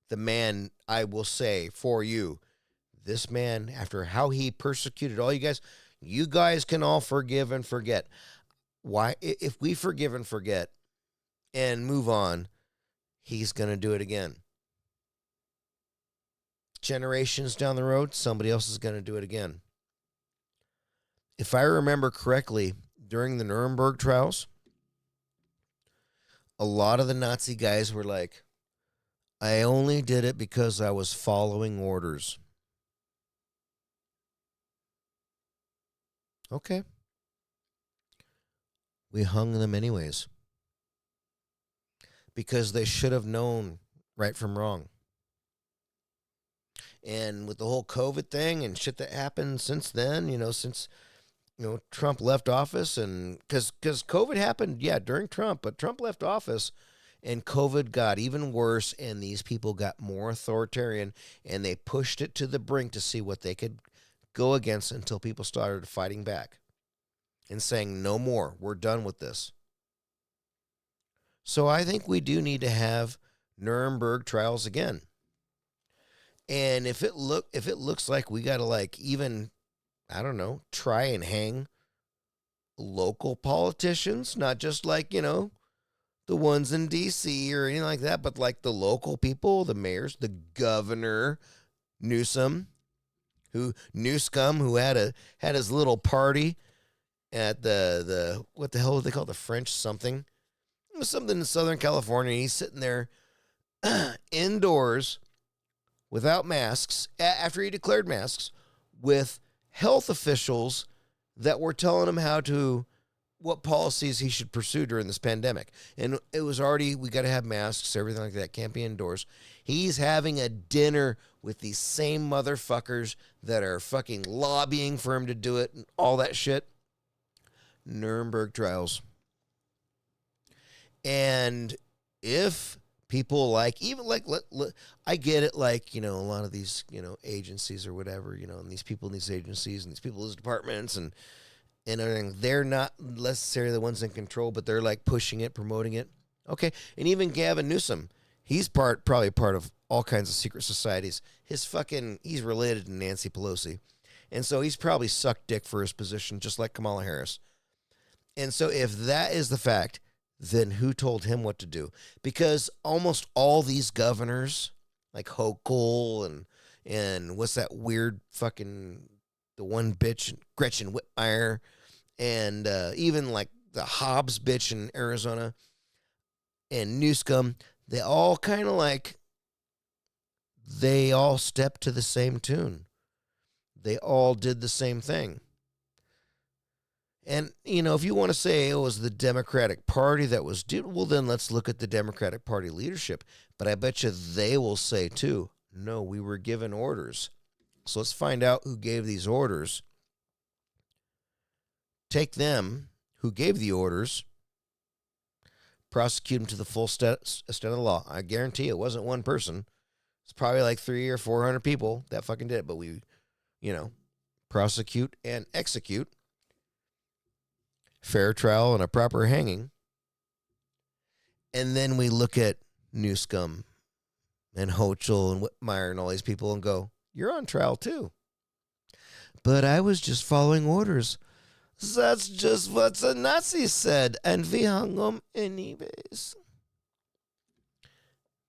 The man, I will say for you, this man, after how he persecuted all you guys can all forgive and forget. Why? If we forgive and forget and move on, he's going to do it again. Generations down the road, somebody else is going to do it again. If I remember correctly, during the Nuremberg trials, a lot of the Nazi guys were like, I only did it because I was following orders. Okay. We hung them anyways. Because they should have known right from wrong. And with the whole COVID thing and shit that happened since then, since Trump left office, and because COVID happened, during Trump, but Trump left office and COVID got even worse, and these people got more authoritarian, and they pushed it to the brink to see what they could go against until people started fighting back and saying, no more, we're done with this. So I think we do need to have Nuremberg trials again. And if it looks like we got to even, I don't know, try and hang local politicians, not just the ones in D.C. or anything like that, but the local people, the mayors, the governor, Newsom, who had his little party at the what the hell do they call it? The French something? It was something in Southern California. He's sitting there indoors without masks after he declared masks with health officials that were telling him what policies he should pursue during this pandemic. And it was already, we got to have masks, everything like that, can't be indoors. He's having a dinner with these same motherfuckers that are fucking lobbying for him to do it and all that shit. Nuremberg trials. And if people I get it, a lot of these, agencies or whatever, and these people in these agencies and these people in these departments and everything, they're not necessarily the ones in control, but they're pushing it, promoting it. Okay. And even Gavin Newsom, he's probably part of all kinds of secret societies. He's related to Nancy Pelosi. And so he's probably sucked dick for his position, just like Kamala Harris. And so if that is the fact, then who told him what to do? Because almost all these governors, like Hochul and what's that weird fucking, the one bitch, Gretchen Whitmire, and even the Hobbs bitch in Arizona, and Newsom, they all kind of they all stepped to the same tune. They all did the same thing. And, if you want to say it was the Democratic Party that was doing, well, then let's look at the Democratic Party leadership. But I bet you they will say, too, no, we were given orders. So let's find out who gave these orders. Take them, who gave the orders, prosecute them to the full extent of the law. I guarantee it wasn't one person. It's probably 300 or 400 people that fucking did it. But we, prosecute and execute. Fair trial and a proper hanging. And then we look at Newscomb and Hochul and Whitmire and all these people and go, you're on trial too. But I was just following orders. That's just what the Nazis said, and we hung them anyways.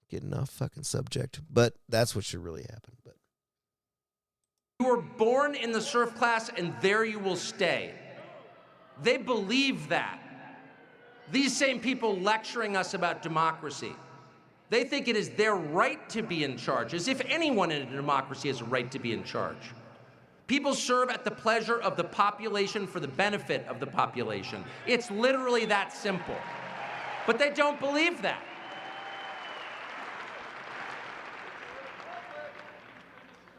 Getting off fucking subject, but that's what should really happen. But you were born in the serf class, and there you will stay. They believe that. These same people lecturing us about democracy. They think it is their right to be in charge, as if anyone in a democracy has a right to be in charge. People serve at the pleasure of the population for the benefit of the population. It's literally that simple. But they don't believe that.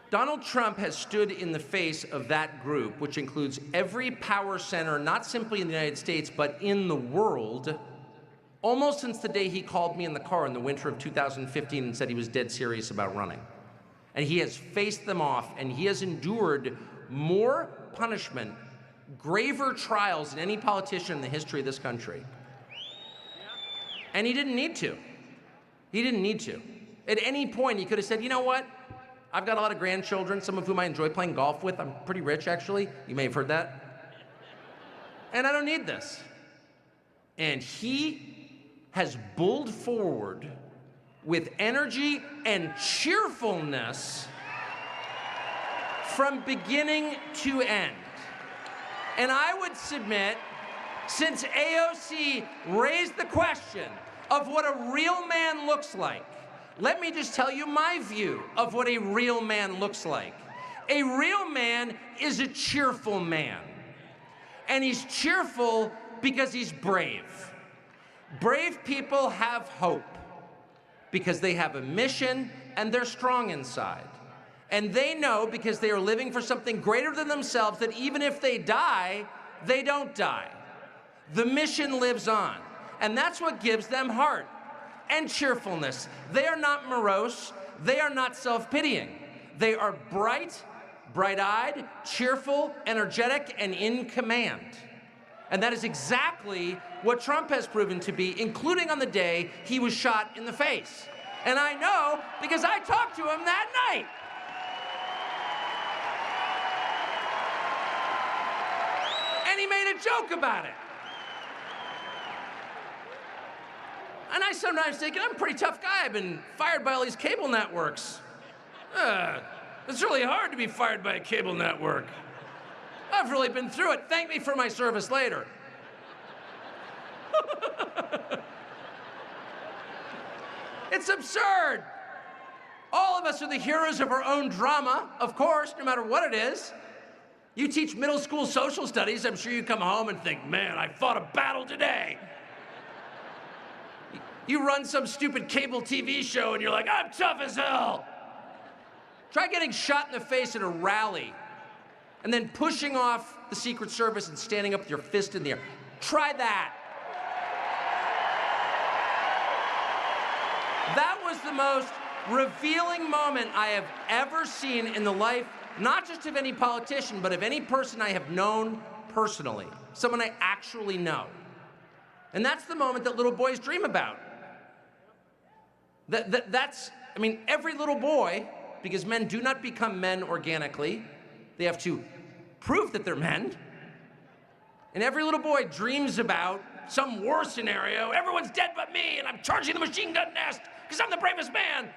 Donald Trump has stood in the face of that group, which includes every power center, not simply in the United States, but in the world, almost since the day he called me in the car in the winter of 2015 and said he was dead serious about running. And he has faced them off, and he has endured more punishment, graver trials than any politician in the history of this country. And he didn't need to. He didn't need to. At any point, he could have said, you know what? I've got a lot of grandchildren, some of whom I enjoy playing golf with. I'm pretty rich, actually. You may have heard that. And I don't need this. And he has bulled forward with energy and cheerfulness from beginning to end. And I would submit, since AOC raised the question of what a real man looks like, let me just tell you my view of what a real man looks like. A real man is a cheerful man. And he's cheerful because he's brave. Brave people have hope because they have a mission and they're strong inside. And they know, because they are living for something greater than themselves, that even if they die, they don't die. The mission lives on. And that's what gives them heart and cheerfulness. They are not morose. They are not self-pitying. They are bright, bright-eyed, cheerful, energetic, and in command. And that is exactly what Trump has proven to be, including on the day he was shot in the face. And I know because I talked to him that night. And he made a joke about it. And I sometimes think, I'm a pretty tough guy. I've been fired by all these cable networks. It's really hard to be fired by a cable network. I've really been through it. Thank me for my service later. It's absurd. All of us are the heroes of our own drama, of course, no matter what it is. You teach middle school social studies, I'm sure you come home and think, man, I fought a battle today. You run some stupid cable TV show and you're like, I'm tough as hell. Try getting shot in the face at a rally and then pushing off the Secret Service and standing up with your fist in the air. Try that. That was the most revealing moment I have ever seen in the life, not just of any politician, but of any person I have known personally, someone I actually know. And that's the moment that little boys dream about. That's, I mean, every little boy, because men do not become men organically, they have to prove that they're men. And every little boy dreams about some war scenario. Everyone's dead but me, and I'm charging the machine gun nest because I'm the bravest man.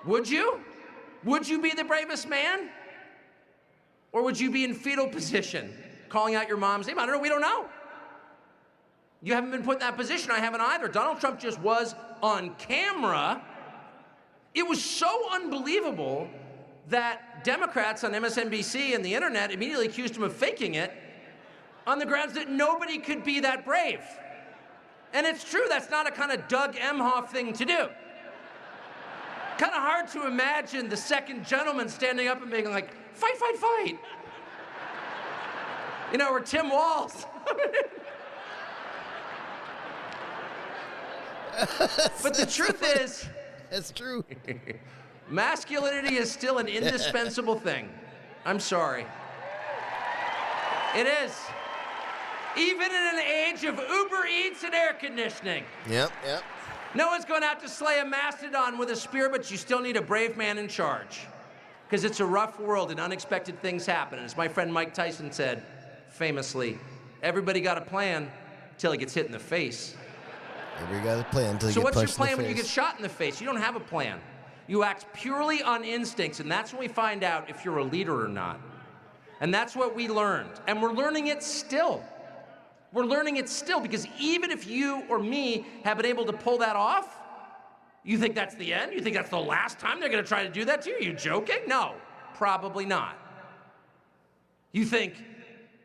Would you? Would you be the bravest man? Or would you be in fetal position, calling out your mom's name? I don't know, we don't know. You haven't been put in that position, I haven't either. Donald Trump just was on camera. It was so unbelievable that Democrats on MSNBC and the internet immediately accused him of faking it on the grounds that nobody could be that brave. And it's true, that's not a kind of Doug Emhoff thing to do. Kind of hard to imagine the second gentleman standing up and being like, fight, fight, fight. You know, or Tim Walz. But the truth is, it's true. Masculinity is still an indispensable thing. I'm sorry. It is. Even in an age of Uber Eats and air conditioning. Yep. No one's going out to slay a mastodon with a spear, but you still need a brave man in charge. Because it's a rough world and unexpected things happen. And as my friend Mike Tyson said, famously, everybody got a plan until he gets hit in the face. Everybody got a plan until you So get what's your punched in the plan when you face. get shot in the face? You don't have a plan. You act purely on instincts, and that's when we find out if you're a leader or not. And that's what we learned. And we're learning it still. We're learning it still, because even if you or me have been able to pull that off, you think that's the end? You think that's the last time they're going to try to do that to you? Are you joking? No, probably not. You think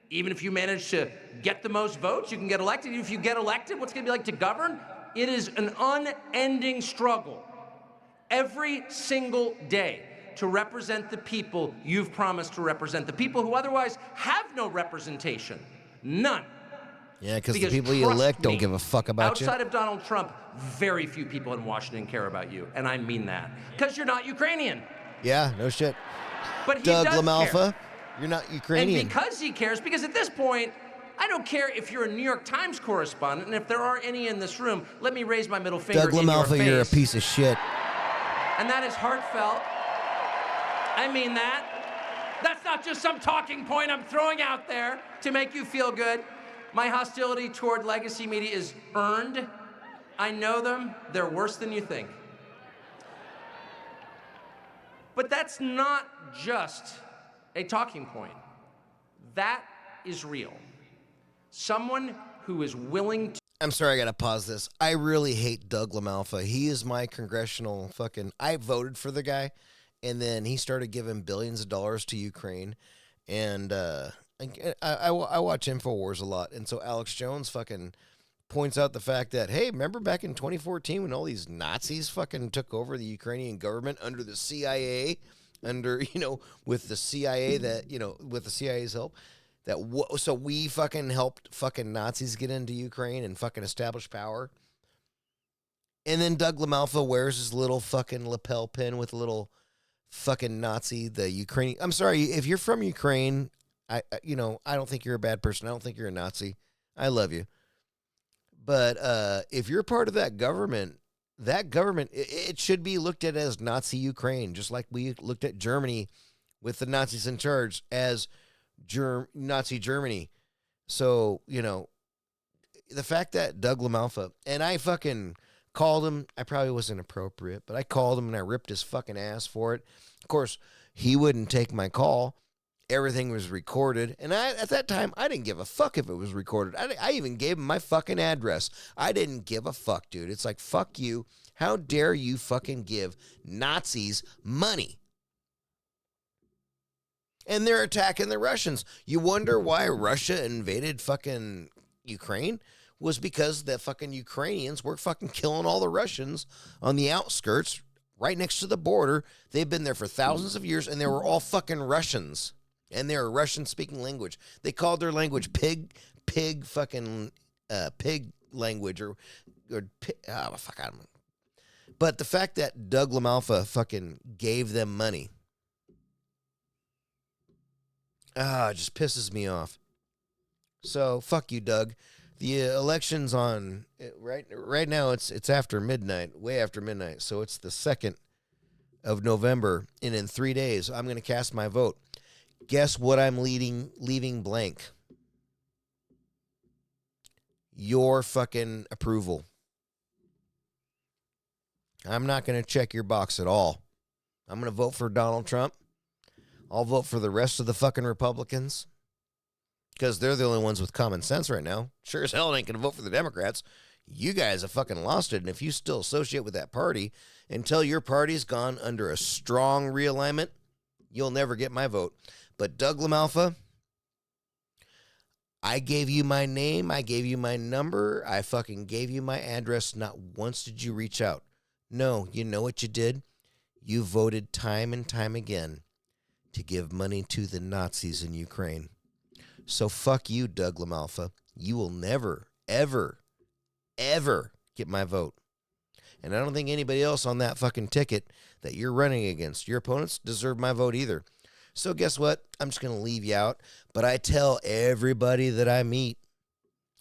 even if you manage to get the most votes, you can get elected. If you get elected, what's going to be like to govern? It is an unending struggle every single day to represent the people you've promised to represent, the people who otherwise have no representation. None. Yeah, because the people you elect don't give a fuck about you. Outside of Donald Trump, very few people in Washington care about you, and I mean that. Because you're not Ukrainian. Yeah, no shit. But he Doug does LaMalfa, care. you're not Ukrainian. And because he cares, because at this point, I don't care if you're a New York Times correspondent, and if there are any in this room, let me raise my middle finger Doug in your LaMalfa, face. you're a piece of shit. And that is heartfelt. I mean that. That's not just some talking point I'm throwing out there to make you feel good. My hostility toward legacy media is earned. I know them. They're worse than you think. But that's not just a talking point. That is real. Someone who is willing to... I'm sorry, I gotta pause this. I really hate Doug LaMalfa. He is my congressional fucking... I voted for the guy, and then he started giving billions of dollars to Ukraine, and I watch InfoWars a lot, and so Alex Jones fucking points out the fact that, hey, remember back in 2014 when all these Nazis fucking took over the Ukrainian government under the CIA, with the CIA with the CIA's help, so we fucking helped fucking Nazis get into Ukraine and fucking establish power. And then Doug LaMalfa wears his little fucking lapel pin with a little fucking Nazi, the Ukrainian. I'm sorry, if you're from Ukraine, I don't think you're a bad person. I don't think you're a Nazi. I love you. But if you're part of that government, it should be looked at as Nazi Ukraine, just like we looked at Germany with the Nazis in charge as Nazi Germany. So, the fact that Doug LaMalfa, and I fucking called him, I probably wasn't appropriate, but I called him and I ripped his fucking ass for it. Of course, he wouldn't take my call. Everything was recorded. And at that time, I didn't give a fuck if it was recorded. I even gave him my fucking address. I didn't give a fuck, dude. It's like, fuck you. How dare you fucking give Nazis money? And they're attacking the Russians. You wonder why Russia invaded fucking Ukraine? Was because the fucking Ukrainians were fucking killing all the Russians on the outskirts, right next to the border. They've been there for thousands of years, and they were all fucking Russians. And they're a Russian-speaking language. They called their language pig language, or fuck, I don't know. But the fact that Doug LaMalfa fucking gave them money, it just pisses me off. So fuck you, Doug. The election's on right now. It's after midnight, way after midnight. So it's the 2nd of November, and in 3 days, I'm going to cast my vote. Guess what I'm leaving blank? Your fucking approval. I'm not going to check your box at all. I'm going to vote for Donald Trump. I'll vote for the rest of the fucking Republicans, because they're the only ones with common sense right now. Sure as hell ain't going to vote for the Democrats. You guys have fucking lost it, and if you still associate with that party until your party's gone under a strong realignment, you'll never get my vote. But Doug LaMalfa, I gave you my name, I gave you my number, I fucking gave you my address. Not once did you reach out. No, you know what you did? You voted time and time again to give money to the Nazis in Ukraine. So fuck you, Doug LaMalfa. You will never, ever, ever get my vote. And I don't think anybody else on that fucking ticket that you're running against, your opponents, deserve my vote either. So guess what? I'm just going to leave you out. But I tell everybody that I meet,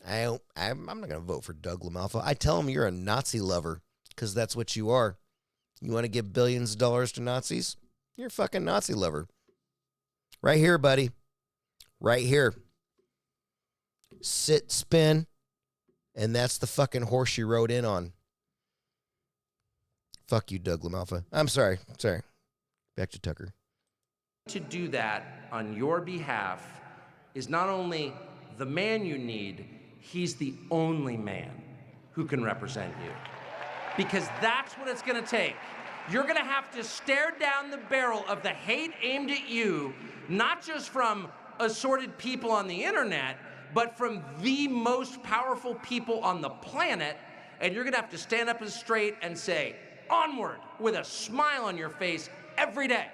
I'm not going to vote for Doug LaMalfa. I tell them you're a Nazi lover. because that's what you are. You want to give billions of dollars to Nazis? You're a fucking Nazi lover. Right here, buddy. Right here. Sit, spin, and that's the fucking horse you rode in on. Fuck you, Doug LaMalfa. I'm sorry. Back to Tucker. To do that on your behalf is not only the man you need, he's the only man who can represent you. Because that's what it's gonna take. You're gonna have to stare down the barrel of the hate aimed at you, not just from assorted people on the internet, but from the most powerful people on the planet, and you're gonna have to stand up as straight and say, onward, with a smile on your face every day.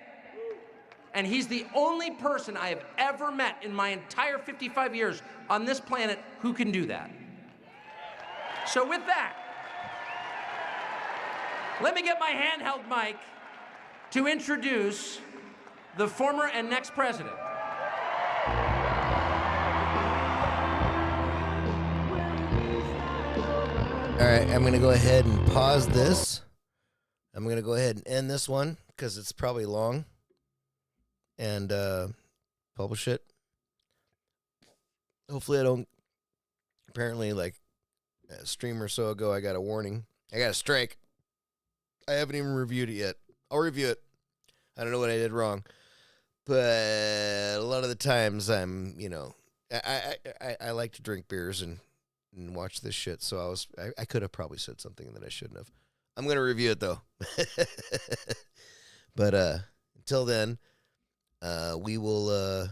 And he's the only person I have ever met in my entire 55 years on this planet who can do that. So with that, let me get my handheld mic to introduce the former and next president. All right, I'm going to go ahead and pause this. I'm going to go ahead and end this one because it's probably long. And publish it. Hopefully I don't. Apparently, like a stream or so ago, I got a warning. I got a strike. I haven't even reviewed it yet. I'll review it. I don't know what I did wrong. But a lot of the times I'm, I like to drink beers and watch this shit. So I could have probably said something that I shouldn't have. I'm going to review it though. But until then, we will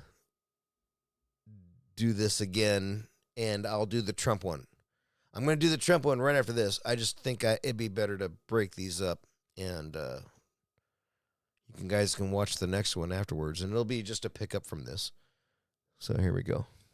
do this again, and I'll do the Trump one. I'm going to do the Trump one right after this. I just think it'd be better to break these up, and you guys can watch the next one afterwards, and it'll be just a pickup from this. So here we go.